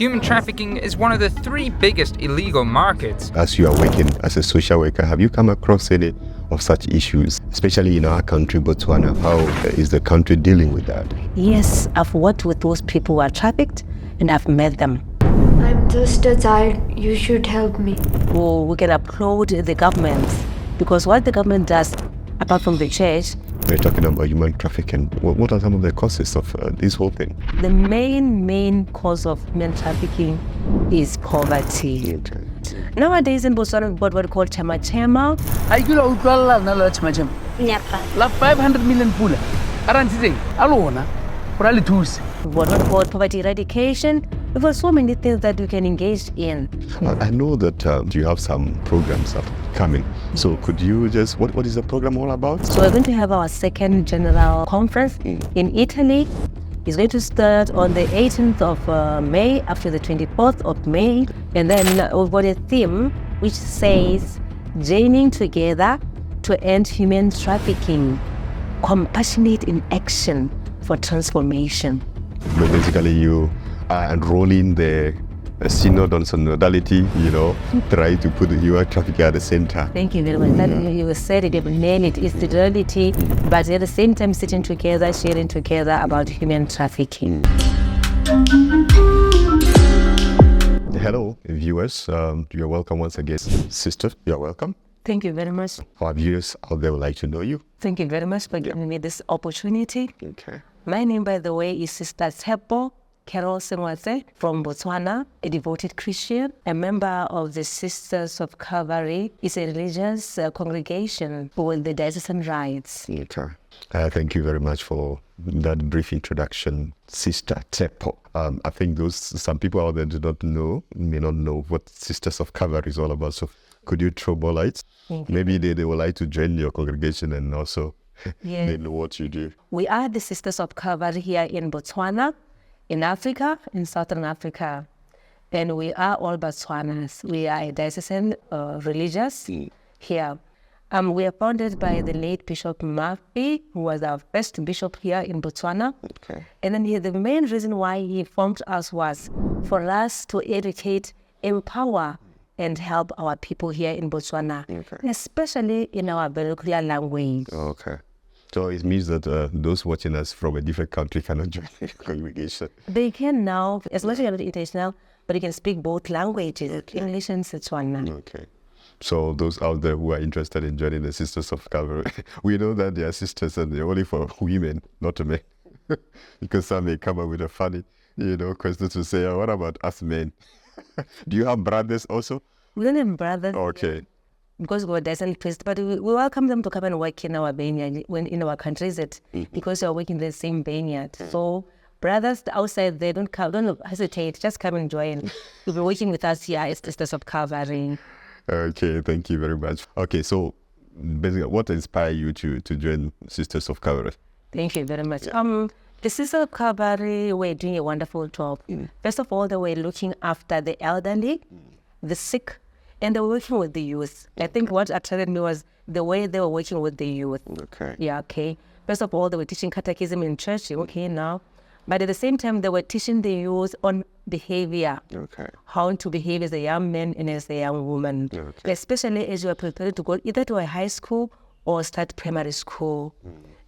Human trafficking is one of the 3 biggest illegal markets. As you are working as a social worker, have you come across any of such issues, especially in our country, Botswana? How is the country dealing with that? Yes, I've worked with those people who are trafficked and I've met them. I'm just a child, you should help me. Well, we can applaud the government because what the government does, apart from the church, we're talking about human trafficking. What are some of the causes of this whole thing? The main cause of human trafficking is poverty. Okay. Nowadays in Botswana, we've got what we call chema. I kilo utwala na la chema. La 500 million pula. Aranti alona. What we call poverty eradication. We've got so many things that we can engage in. I know that you have some programs upcoming. So could you just, what is the program all about? So we're going to have our second general conference in Italy. It's going to start on the 18th of May up to the 24th of May. And then we've got a theme which says, joining together to end human trafficking, compassionate in action for transformation. Basically, you are enrolling the synod on synodality, try to put the human trafficking at the center. Thank you very much. That, you said it, you nailed it. It's the duality, but at the same time sitting together, sharing together about human trafficking. Hello, viewers. You're welcome once again. Sister, you're welcome. Thank you very much. Our viewers out there would like to know you. Thank you very much for giving me this opportunity. Okay. My name, by the way, is Sister Tshepo from Botswana, a devoted Christian, a member of the Sisters of Calvary. It's a religious congregation with the diocesan rights. Okay. Thank you very much for that brief introduction, Sister Tshepo. I think some people out there may not know what Sisters of Calvary is all about. So could you throw more lights? Maybe they would like to join your congregation and also they know what you do. We are the Sisters of Calvary here in Botswana, in Africa, in Southern Africa. And we are all Botswanas. We are a diocesan religious here. We are founded by the late Bishop Murphy, who was our first bishop here in Botswana. Okay. And then the main reason why he formed us was for us to educate, empower, and help our people here in Botswana, especially in our vernacular language. Okay. So it means that those watching us from a different country cannot join the congregation. They can now, as much as you're not international, but you can speak both languages, English and Setswana. Okay. So those out there who are interested in joining the Sisters of Calvary, we know that they are sisters and they're only for women, not men. Because some may come up with a funny, question to say, what about us men? Do you have brothers also? We don't have brothers. Okay. Because God doesn't priest, but we welcome them to come and work in our vineyard, in our countries, because we are working in the same vineyard. So brothers outside there, don't hesitate, just come and join. You'll be working with us here as Sisters of Calvary. Okay, thank you very much. Okay, so basically, what inspired you to join Sisters of Calvary? Thank you very much. The Sisters of Calvary were doing a wonderful job. First of all, they were looking after the elderly, the sick, and they were working with the youth. I think what attracted me was the way they were working with the youth. Okay. Yeah, okay. First of all, they were teaching catechism in church, okay, now. But at the same time, they were teaching the youth on behavior. Okay. How to behave as a young man and as a young woman. Okay. Especially as you are preparing to go either to a high school or start primary school.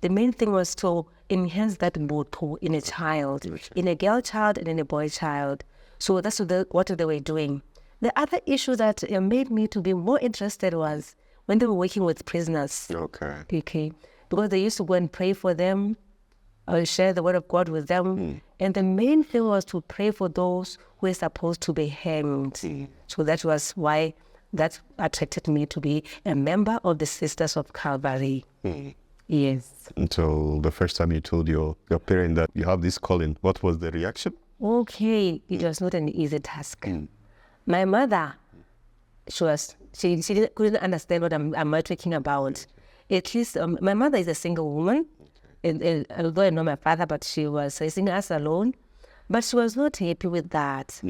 The main thing was to enhance that motto in a child, in a girl child and in a boy child. So that's what they were doing. The other issue that made me to be more interested was when they were working with prisoners. Okay. Okay. Because they used to go and pray for them, share the word of God with them. And the main thing was to pray for those who were supposed to be hanged. So that was why that attracted me to be a member of the Sisters of Calvary. Yes. So the first time you told your parent that you have this calling, what was the reaction? Okay, it was not an easy task. My mother, she couldn't understand what I'm talking about. At least my mother is a single woman, and although I know my father, but she was raising us alone. But she was not happy with that.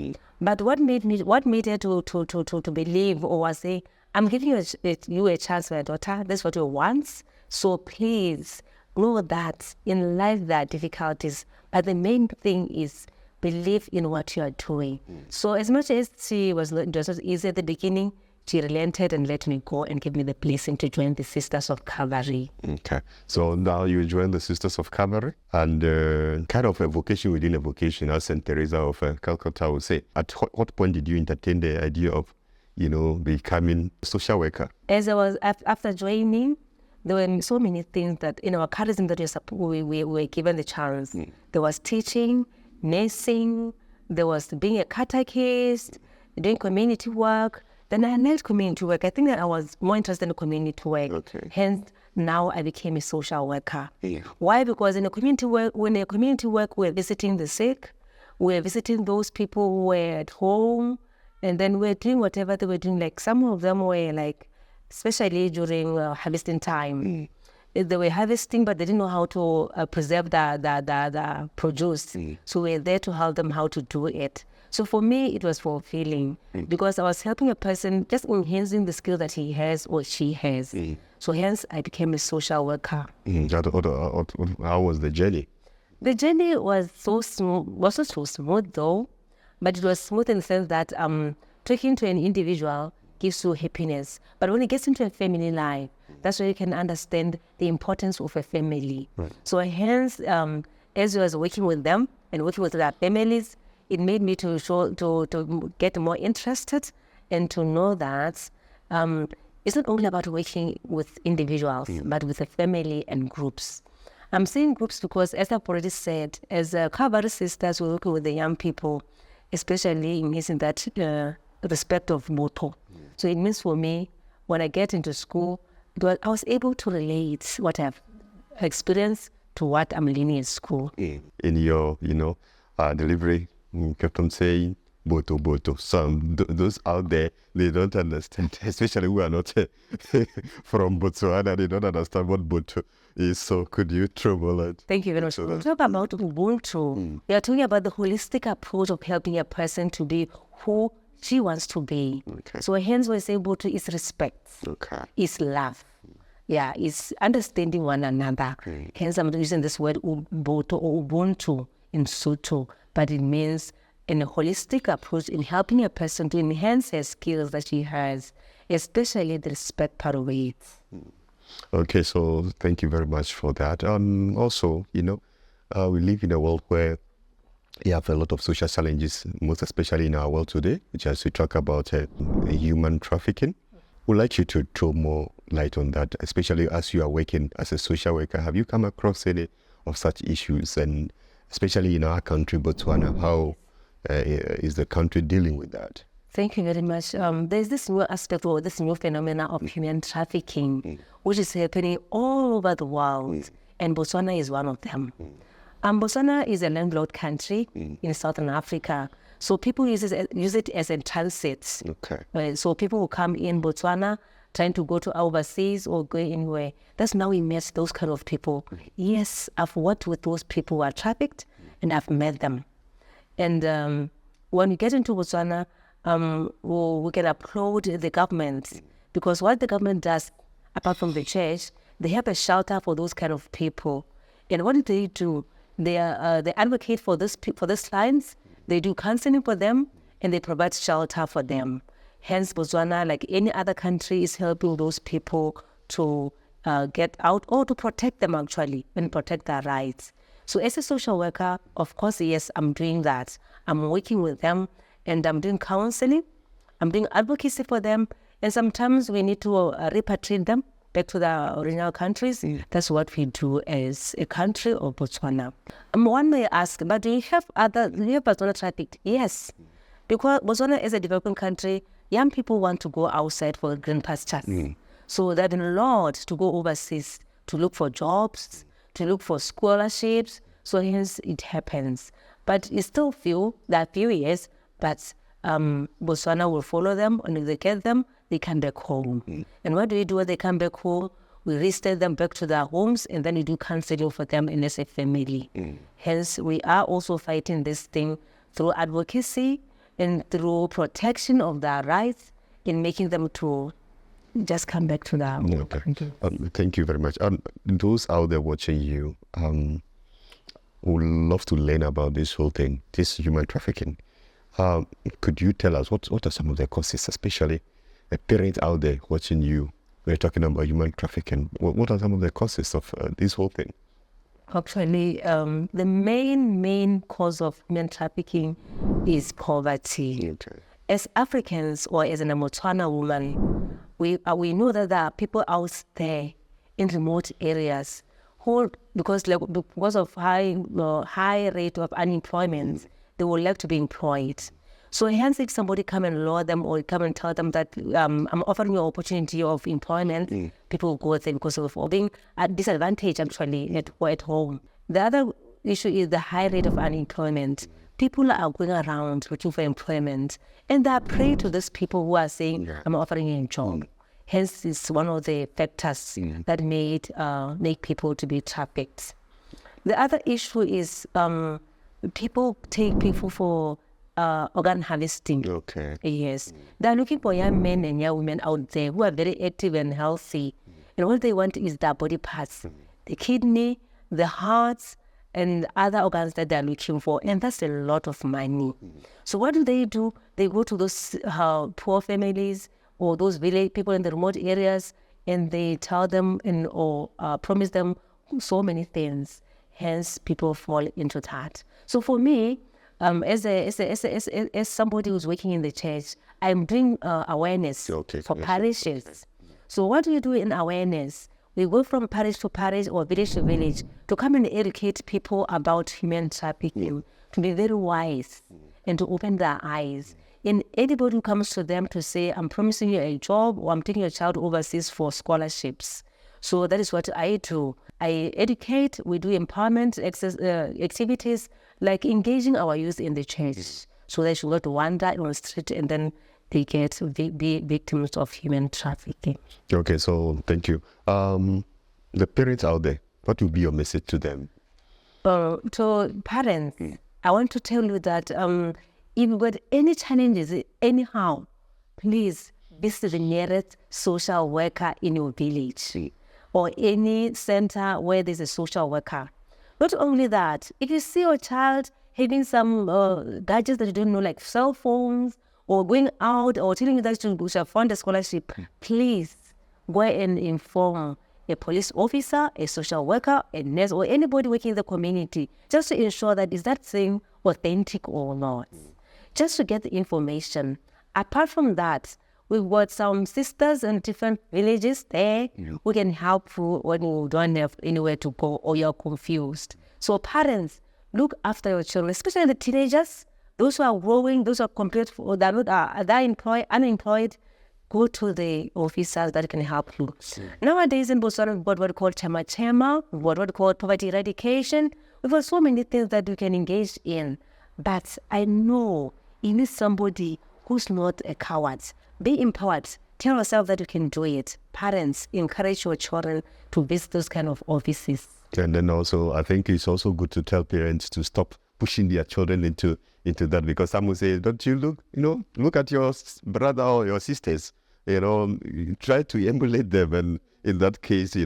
But what made her to believe or was say, I'm giving you a chance, my daughter. That's what you want. So please know that in life there are difficulties, but the main thing is believe in what you are doing. So as much as it was not easy at the beginning, she relented and let me go and give me the blessing to join the Sisters of Calvary. Okay. So now you join the Sisters of Calvary, and kind of a vocation within a vocation, as St. Teresa of Calcutta would say. At what point did you entertain the idea of, becoming a social worker? As I was, after joining, there were so many things that in our charism that we were given the chance. There was teaching, nursing, there was being a catechist, doing community work. Then I left community work. I think that I was more interested in community work. Okay. Hence, now I became a social worker. Yeah. Why? Because in a community work, we're visiting the sick, we're visiting those people who were at home, and then we're doing whatever they were doing. Like some of them were like, especially during harvesting time. They were harvesting, but they didn't know how to preserve the produce. So we're there to help them how to do it. So for me, it was fulfilling because I was helping a person, just enhancing the skill that he has or she has. So hence, I became a social worker. How was the journey? The journey was so smooth, wasn't so smooth though, but it was smooth in the sense that talking to an individual gives you happiness. But when it gets into a family life, that's where you can understand the importance of a family. Right. So hence, as I was working with them and working with their families, it made me to get more interested and to know that it's not only about working with individuals, but with a family and groups. I'm saying groups because, as I've already said, as Calvary Sisters, we're working with the young people, especially in that respect of motto. So it means for me, when I get into school, I was able to relate what I've experienced to what I'm learning in school. In your, delivery, you kept on saying, Boto, Boto. Some, those out there, they don't understand, especially who are not from Botswana, they don't understand what Boto is. So could you trouble it? Thank you very much. When we talk about Ubuntu, we are talking about the holistic approach of helping a person to be who she wants to be. Okay. So hence we say Ubuntu is respect, is love. Yeah, it's understanding one another. Hence I'm using this word Ubuntu or Ubuntu in Sotho, but it means in a holistic approach in helping a person to enhance her skills that she has, especially the respect part of it. Okay, so thank you very much for that. Also, we live in a world where you have a lot of social challenges, most especially in our world today, which as we talk about human trafficking. We'd like you to throw more light on that, especially as you are working as a social worker. Have you come across any of such issues? And especially in our country, Botswana, how is the country dealing with that? Thank you very much. There's this new aspect or this new phenomena of human trafficking, which is happening all over the world, and Botswana is one of them. Botswana is a landlocked country in Southern Africa, so people use it as a transit. Okay. So people who come in Botswana trying to go to overseas or go anywhere, that's now we met those kind of people. Yes, I've worked with those people who are trafficked, and I've met them. And when we get into Botswana, we can applaud the government, because what the government does, apart from the church, they have a shelter for those kind of people. And what do? They advocate for these clients. They do counseling for them, and they provide shelter for them. Hence, Botswana, like any other country, is helping those people to get out or to protect them actually and protect their rights. So as a social worker, of course, yes, I'm doing that. I'm working with them, and I'm doing counseling. I'm doing advocacy for them. And sometimes we need to repatriate them back to the original countries. That's what we do as a country of Botswana. One may ask, but do you have Botswana trafficked? Yes. Because Botswana is a developing country, young people want to go outside for green pastures. So they've been allowed to go overseas to look for jobs, to look for scholarships. So hence it happens. But it's still few years, but Botswana will follow them, and if they get them, they come back home. And what do we do when they come back home? We restate them back to their homes, and then we do counseling for them and as a family. Hence, we are also fighting this thing through advocacy and through protection of their rights in making them to just come back to their Okay. Thank you very much. Those out there watching you, would love to learn about this whole thing, this human trafficking. Could you tell us what are some of the causes, especially a parent out there watching you? We're talking about human trafficking. What are some of the causes of this whole thing? Actually, the main cause of human trafficking is poverty. Okay. As Africans, or as a Botswana woman, we know that there are people out there in remote areas who, because of high rate of unemployment, they would like to be employed. So hence, if somebody come and lure them or come and tell them that I'm offering you an opportunity of employment, people will go there because of being at disadvantage actually at home. The other issue is the high rate of unemployment. People are going around looking for employment, and they are prey to these people who are saying, I'm offering you a job. Hence, it's one of the factors that make people to be trafficked. The other issue is people take people for organ harvesting. Okay. Yes. They're looking for young men and young women out there who are very active and healthy. And what they want is their body parts, the kidney, the hearts, and other organs that they're looking for. And that's a lot of money. So what do? They go to those poor families or those village people in the remote areas, and they tell them or promise them so many things. Hence, people fall into that. So for me, as somebody who's working in the church, I'm doing awareness for parishes. So what do you do in awareness? We go from parish to parish or village to village to come and educate people about human trafficking, to be very wise and to open their eyes. And anybody who comes to them to say, I'm promising you a job or I'm taking your child overseas for scholarships. So that is what I do. I educate, we do empowerment activities like engaging our youth in the church so they should not wander on the street and then they be victims of human trafficking. Okay, so thank you. The parents out there, what will be your message to them? To parents, I want to tell you that if you've got any challenges anyhow, please visit the nearest social worker in your village or any center where there's a social worker. Not only that, if you see your child having some gadgets that you don't know, like cell phones, or going out or telling you that you should have found a scholarship, please go and inform a police officer, a social worker, a nurse, or anybody working in the community, just to ensure that is that thing authentic or not. Just to get the information. Apart from that, we've got some sisters in different villages there who can help you when you don't have anywhere to go or you're confused. So parents, look after your children, especially the teenagers. Those who are growing, those who are complete, or they're unemployed, go to the officers that can help you. Nowadays in Botswana, we've got what we call chema, we've got what we call poverty eradication. We've got so many things that we can engage in. But I know you need somebody who's not a coward. Be empowered. Tell yourself that you can do it. Parents, encourage your children to visit those kind of offices. And then also, I think it's also good to tell parents to stop pushing their children into that, because some will say, don't you look at your brother or your sisters, you try to emulate them, and in that case,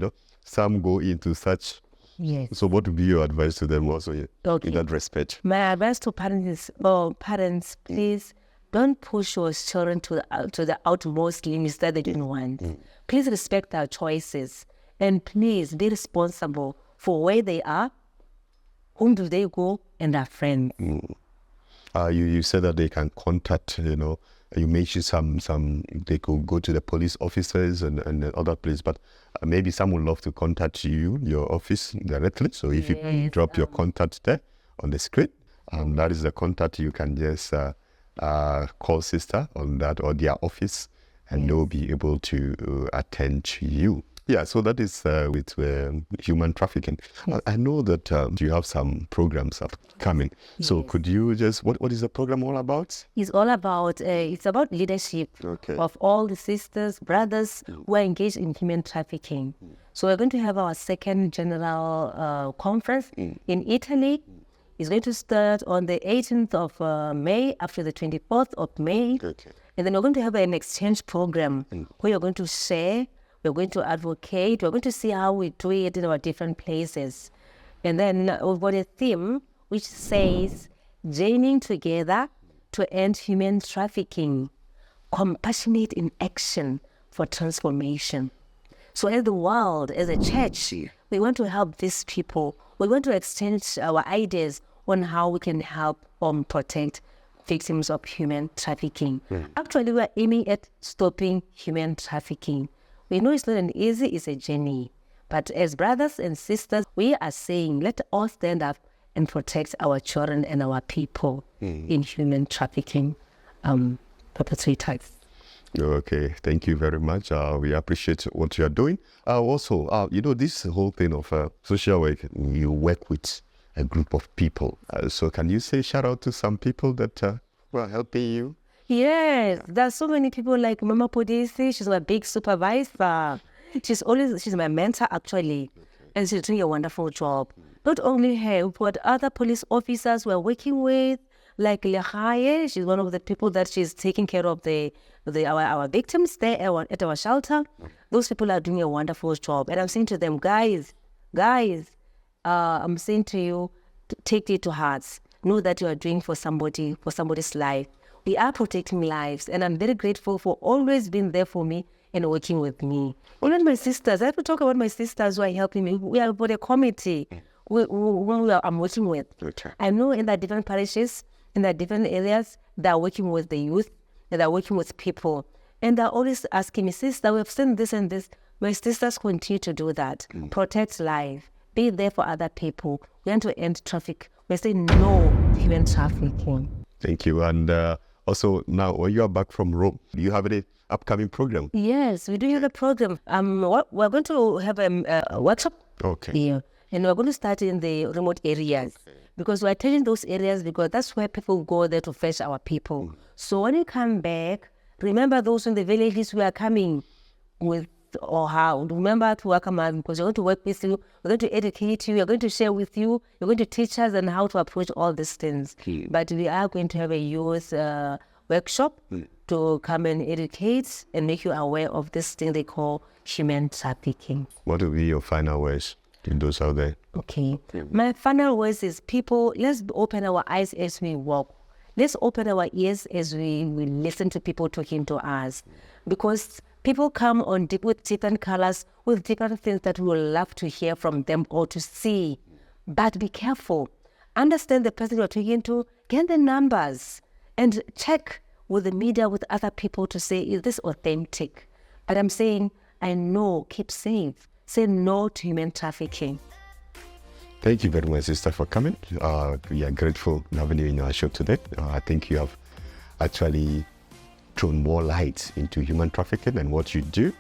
some go into such. Yes. So what would be your advice to them also in that respect? My advice to parents is, please don't push your children to the utmost limits that they don't want. Please respect their choices, and please be responsible for where they are, whom do they go, and their friends. You said that they can contact, you mentioned some they could go to the police officers and other places, but maybe some would love to contact your office directly. So if you drop your contact there on the screen, that is the contact you can just call sister on that or their office, and they'll be able to attend to you. Yeah, so that is with human trafficking. I know that you have some programs upcoming. So could you just, what is the program all about? It's all about, leadership of all the sisters, brothers who are engaged in human trafficking. So we're going to have our second general conference in Italy. It's going to start on the 18th of May up to the 24th of May. And then we're going to have an exchange program where you're going to share. We're going to advocate. We're going to see how we do it in our different places. And then we've got a theme which says, journeying together to end human trafficking, compassionate in action for transformation. So as the world, as a church, we want to help these people. We want to exchange our ideas on how we can help protect victims of human trafficking. Actually, we are aiming at stopping human trafficking. We know it's not an easy, it's a journey. But as brothers and sisters, we are saying, let us stand up and protect our children and our people in human trafficking perpetrators. Okay, thank you very much. We appreciate what you are doing. Also, this whole thing of social work, you work with a group of people. So can you say shout out to some people that were helping you? Yes, there's so many people like Mama Podisi. She's my big supervisor. She's my mentor actually. And she's doing a wonderful job. Not only her, but other police officers we're working with, like Lehaye. She's one of the people that she's taking care of our victims there at our shelter. Those people are doing a wonderful job. And I'm saying to them, guys, I'm saying to you, take it to heart. Know that you are doing for somebody's life. We are protecting lives, and I'm very grateful for always being there for me and working with me. Even my sisters, I have to talk about my sisters who are helping me. We are about a committee I'm working with. I know in the different parishes, in the different areas, they're working with the youth, and they're working with people. And they're always asking me, sister, we've seen this and this. My sisters continue to do that. Protect life. Be there for other people. We want to end traffic. We say no to human trafficking. Thank you. And also, now when you are back from Rome, do you have any upcoming program? Yes, we do have a program. We're going to have a workshop. Okay. Yeah. And we're going to start in the remote areas. Because we're telling those areas because that's where people go there to fetch our people. So when you come back, remember those in the villages we are coming with or how. Remember to welcome us because we're going to work with you, we're going to educate you, we're going to share with you, you're going to teach us on how to approach all these things. But we are going to have a youth workshop to come and educate and make you aware of this thing they call human trafficking. What will be your final words to those out there? Okay. My final words is people, let's open our eyes as we walk. Let's open our ears as we listen to people talking to us. Because people come on with different colors, with different things that we would love to hear from them or to see. But be careful. Understand the person you're talking to, get the numbers, and check with the media, with other people to say, is this authentic? But I'm saying, I know, keep safe. Say no to human trafficking. Thank you very much, sister, for coming. We are grateful having you in our show today. I think you have actually thrown more light into human trafficking and what you do.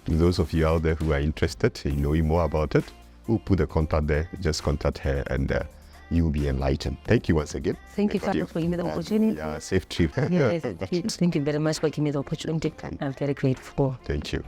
Those of you out there who are interested in knowing more about it, we'll put the contact there. Just contact her and you'll be enlightened. Thank you once again. Thank you for giving me the opportunity. Yeah, safe trip. Yes, thank you very much for giving me the opportunity. I'm very grateful. Thank you.